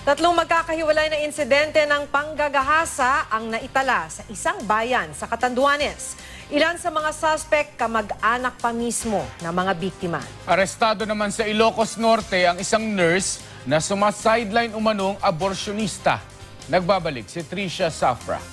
Tatlong magkakahiwalay na insidente ng panggagahasa ang naitala sa isang bayan sa Catanduanes. Ilan sa mga suspect kamag-anak pa mismo ng mga biktima. Arestado naman sa Ilocos Norte ang isang nurse na sumasideline umanong aborsyonista. Nagbabalik si Tricia Safra.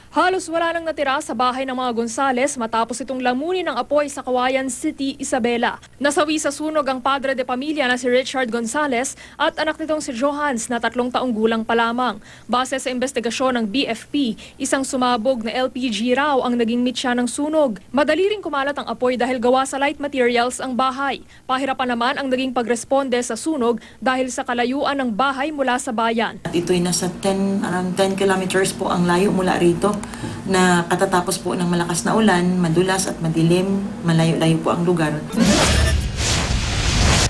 Halos wala nang natira sa bahay ng mga Gonzales matapos itong lamunin ng apoy sa Cauayan City, Isabela. Nasawi sa sunog ang padre de pamilya na si Richard Gonzales at anak nitong si Johans na 3 taong gulang pa lamang. Base sa investigasyon ng BFP, isang sumabog na LPG raw ang naging mitya ng sunog. Madali ring kumalat ang apoy dahil gawa sa light materials ang bahay. Pahirapan naman ang naging pagresponde sa sunog dahil sa kalayuan ng bahay mula sa bayan. Ito'y nasa around 10 kilometers po ang layo mula rito, na katatapos po ng malakas na ulan, madulas at madilim, malayo-layo po ang lugar.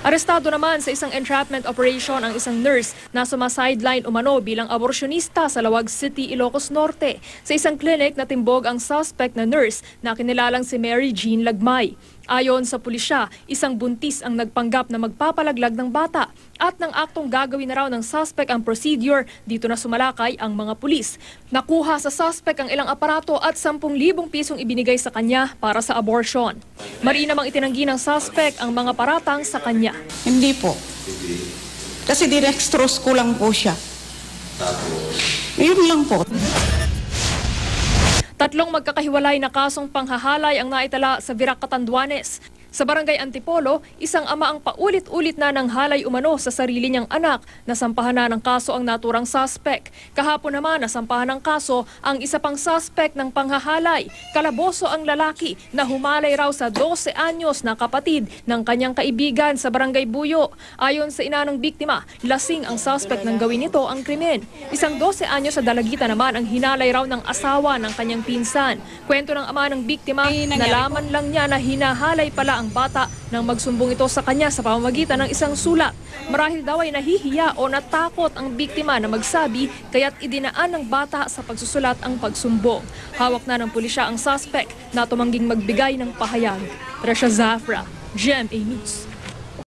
Arestado naman sa isang entrapment operation ang isang nurse na sumasideline umano bilang aborsyonista sa Lawag City, Ilocos Norte. Sa isang clinic natimbog ang suspect na nurse na kinilalang si Mary Jean Lagmay. Ayon sa pulisya, isang buntis ang nagpanggap na magpapalaglag ng bata at ng aktong gagawin na raw ng suspect ang procedure, dito na sumalakay ang mga pulis. Nakuha sa suspect ang ilang aparato at 10,000 pisong ibinigay sa kanya para sa abortion. Mari namang itinanggi ng suspect ang mga paratang sa kanya. Hindi po. Kasi dinextrose ko lang po siya. Yun lang po. 3 magkakahiwalay na kasong panghahalay ang naitala sa Virac, Catanduanes. Sa barangay Antipolo, isang ama ang paulit-ulit na ng halay umano sa sarili niyang anak. Nasampahan na ng kaso ang naturang suspect. Kahapon naman nasampahan ng kaso ang isa pang suspect ng panghahalay. Kalaboso ang lalaki na humalay raw sa 12 anyos na kapatid ng kanyang kaibigan sa barangay Buyo. Ayon sa ina ng biktima, lasing ang suspect nang gawin nito ang krimen. Isang 12 anyos sa dalagita naman ang hinalay raw ng asawa ng kanyang pinsan. Kwento ng ama ng biktima, nalaman lang niya na hinahalay pala ang bata nang magsumbong ito sa kanya sa pamamagitan ng isang sulat. Marahil daw ay nahihiya o natakot ang biktima na magsabi kaya't idinaan ng bata sa pagsusulat ang pagsumbong. Hawak na ng pulisya ang suspect na tumangging magbigay ng pahayag. Tricia Safra, GMA News.